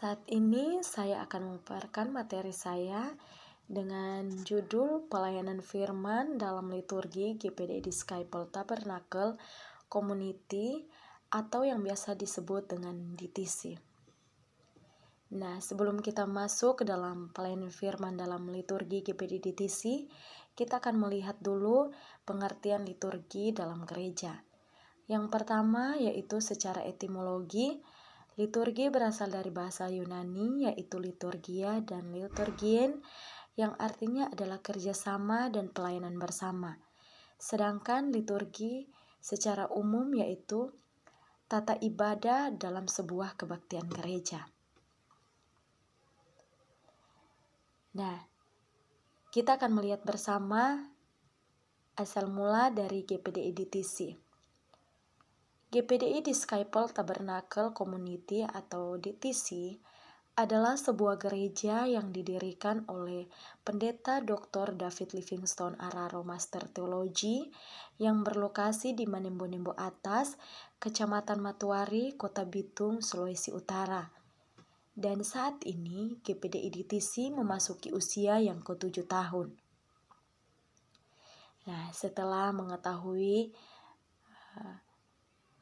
Saat ini saya akan memaparkan materi saya dengan judul Pelayanan Firman dalam Liturgi GPD Disciple Tabernacle Community atau yang biasa disebut dengan DTC. Nah, sebelum kita masuk ke dalam pelayanan firman dalam liturgi GPD DTC, kita akan melihat dulu pengertian liturgi dalam gereja. Yang pertama yaitu secara etimologi. Liturgi berasal dari bahasa Yunani yaitu liturgia dan liturgien yang artinya adalah kerjasama dan pelayanan bersama. Sedangkan liturgi secara umum yaitu tata ibadah dalam sebuah kebaktian gereja. Nah, kita akan melihat bersama asal mula dari GPDI DTC. GPDI Disciple Tabernacle Community atau DTC adalah sebuah gereja yang didirikan oleh Pendeta Dr. David Livingstone Araro Master Theology yang berlokasi di Manembo-Nembo Atas, Kecamatan Matuari, Kota Bitung, Sulawesi Utara. Dan saat ini GPDI DTC memasuki usia yang ke-7 tahun. Nah, setelah mengetahui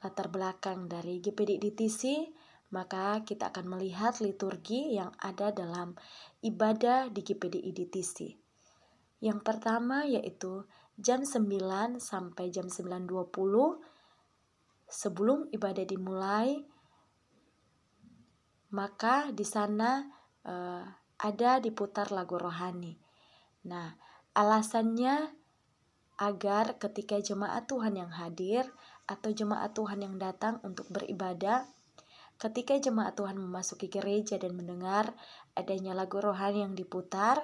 latar belakang dari GPD DTC, maka kita akan melihat liturgi yang ada dalam ibadah di GPD DTC. Yang pertama yaitu jam 9 sampai jam 9.20 sebelum ibadah dimulai, maka di sana ada diputar lagu rohani. Nah, alasannya agar ketika jemaat Tuhan yang hadir atau jemaat Tuhan yang datang untuk beribadah, ketika jemaat Tuhan memasuki gereja dan mendengar adanya lagu rohani yang diputar,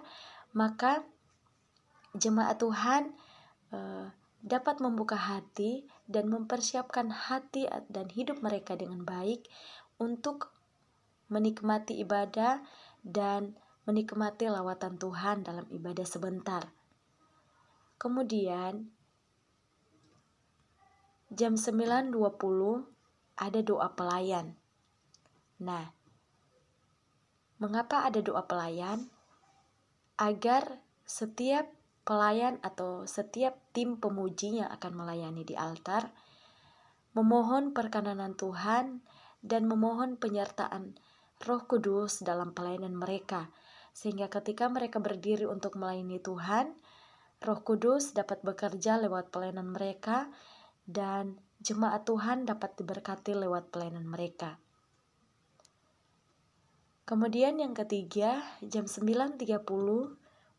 maka jemaat Tuhan dapat membuka hati dan mempersiapkan hati dan hidup mereka dengan baik untuk menikmati ibadah dan menikmati lawatan Tuhan dalam ibadah sebentar. Kemudian jam 9.20 ada doa pelayan. Nah, mengapa ada doa pelayan? Agar setiap pelayan atau setiap tim pemuji yang akan melayani di altar memohon perkenanan Tuhan dan memohon penyertaan Roh Kudus dalam pelayanan mereka, sehingga ketika mereka berdiri untuk melayani Tuhan, Roh Kudus dapat bekerja lewat pelayanan mereka dan jemaat Tuhan dapat diberkati lewat pelayanan mereka. Kemudian yang ketiga, jam 9.30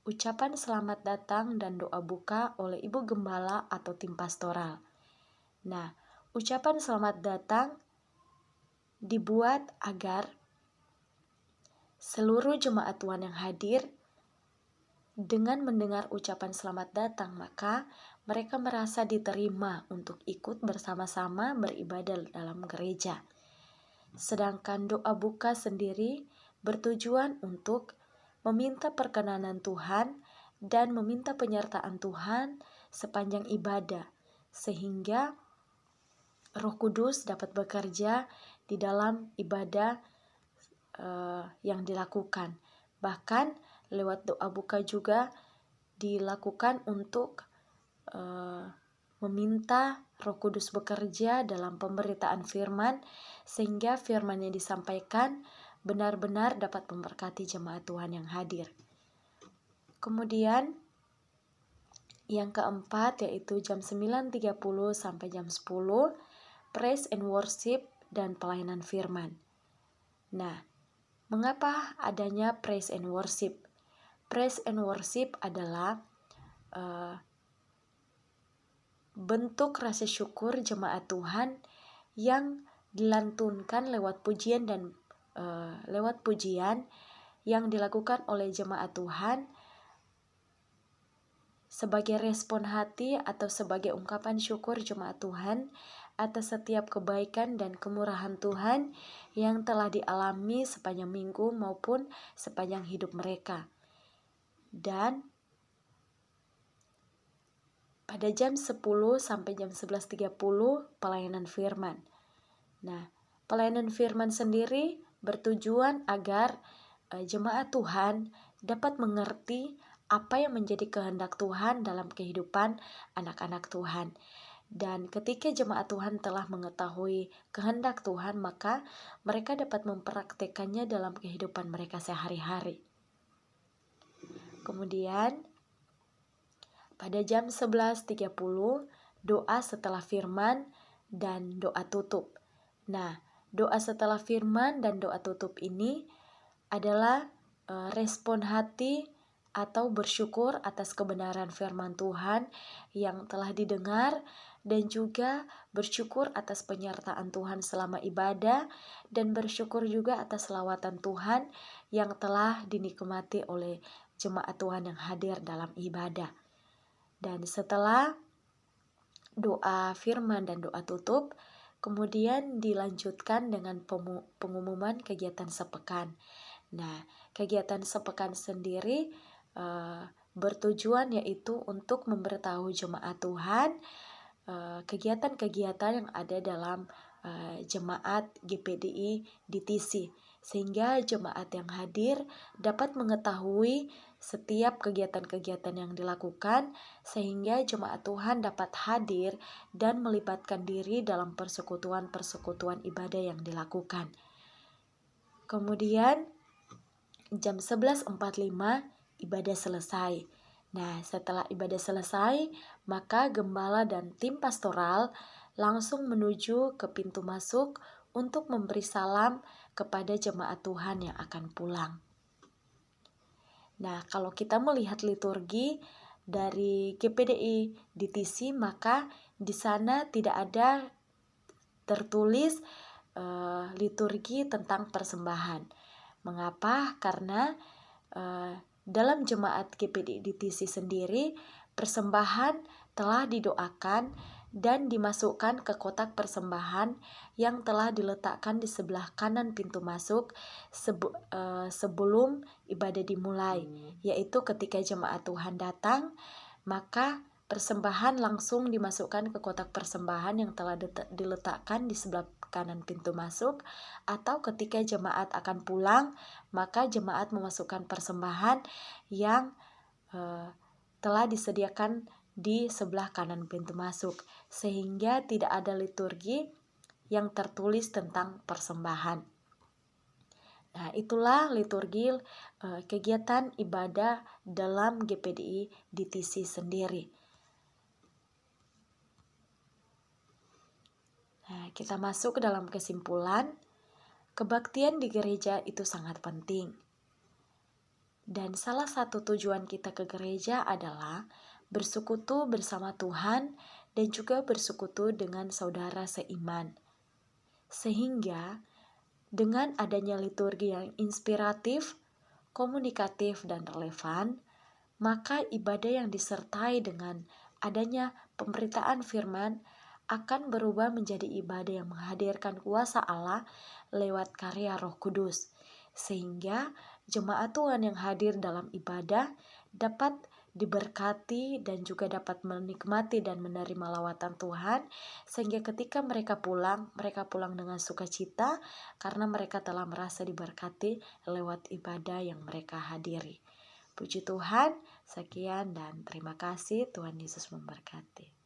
ucapan selamat datang dan doa buka oleh Ibu Gembala atau tim pastoral. Nah, ucapan selamat datang dibuat agar seluruh jemaat Tuhan yang hadir dengan mendengar ucapan selamat datang, maka mereka merasa diterima untuk ikut bersama-sama beribadah dalam gereja. Sedangkan doa buka sendiri bertujuan untuk meminta perkenanan Tuhan dan meminta penyertaan Tuhan sepanjang ibadah, sehingga Roh Kudus dapat bekerja di dalam ibadah yang dilakukan. Bahkan lewat doa buka juga dilakukan untuk meminta Roh Kudus bekerja dalam pemberitaan firman, sehingga firman yang disampaikan benar-benar dapat memberkati jemaat Tuhan yang hadir. Kemudian yang keempat yaitu jam 9.30 sampai jam 10 praise and worship dan pelayanan firman. Nah, mengapa adanya praise and worship? Praise and worship adalah bentuk rasa syukur jemaat Tuhan yang dilantunkan lewat pujian dan lewat pujian yang dilakukan oleh jemaat Tuhan sebagai respon hati atau sebagai ungkapan syukur jemaat Tuhan atas setiap kebaikan dan kemurahan Tuhan yang telah dialami sepanjang minggu maupun sepanjang hidup mereka. Dan pada jam 10 sampai jam 11.30 pelayanan firman. Nah, pelayanan firman sendiri bertujuan agar jemaat Tuhan dapat mengerti apa yang menjadi kehendak Tuhan dalam kehidupan anak-anak Tuhan. Dan ketika jemaat Tuhan telah mengetahui kehendak Tuhan, maka mereka dapat mempraktekannya dalam kehidupan mereka sehari-hari. Kemudian pada jam 11.30 doa setelah firman dan doa tutup. Nah, doa setelah firman dan doa tutup ini adalah respon hati atau bersyukur atas kebenaran firman Tuhan yang telah didengar, dan juga bersyukur atas penyertaan Tuhan selama ibadah, dan bersyukur juga atas lawatan Tuhan yang telah dinikmati oleh jemaat Tuhan yang hadir dalam ibadah. Dan setelah doa firman dan doa tutup, kemudian dilanjutkan dengan pengumuman kegiatan sepekan. Nah, kegiatan sepekan sendiri bertujuan yaitu untuk memberitahu jemaat Tuhan kegiatan-kegiatan yang ada dalam jemaat GPDI DTC, sehingga jemaat yang hadir dapat mengetahui setiap kegiatan-kegiatan yang dilakukan, sehingga jemaat Tuhan dapat hadir dan melibatkan diri dalam persekutuan-persekutuan ibadah yang dilakukan. Kemudian jam 11.45 ibadah selesai. Nah, setelah ibadah selesai, maka gembala dan tim pastoral langsung menuju ke pintu masuk untuk memberi salam kepada jemaat Tuhan yang akan pulang. Nah, kalau kita melihat liturgi dari GPDI DTC, maka di sana tidak ada tertulis liturgi tentang persembahan. Mengapa? Karena dalam jemaat GPDI DTC sendiri, persembahan telah didoakan dan dimasukkan ke kotak persembahan yang telah diletakkan di sebelah kanan pintu masuk sebelum ibadah dimulai, yaitu ketika jemaat Tuhan datang, maka persembahan langsung dimasukkan ke kotak persembahan yang telah diletakkan di sebelah kanan pintu masuk, atau ketika jemaat akan pulang, maka jemaat memasukkan persembahan yang telah disediakan di sebelah kanan pintu masuk, sehingga tidak ada liturgi yang tertulis tentang persembahan. Nah, itulah liturgi kegiatan ibadah dalam GPDI DTC sendiri. Nah, kita masuk ke dalam kesimpulan. Kebaktian di gereja itu sangat penting. Dan salah satu tujuan kita ke gereja adalah bersekutu bersama Tuhan dan juga bersekutu dengan saudara seiman. Sehingga dengan adanya liturgi yang inspiratif, komunikatif, dan relevan, maka ibadah yang disertai dengan adanya pemberitaan firman akan berubah menjadi ibadah yang menghadirkan kuasa Allah lewat karya Roh Kudus, sehingga jemaat Tuhan yang hadir dalam ibadah dapat diberkati dan juga dapat menikmati dan menerima lawatan Tuhan, sehingga ketika mereka pulang dengan sukacita karena mereka telah merasa diberkati lewat ibadah yang mereka hadiri. Puji Tuhan, sekian dan terima kasih. Tuhan Yesus memberkati.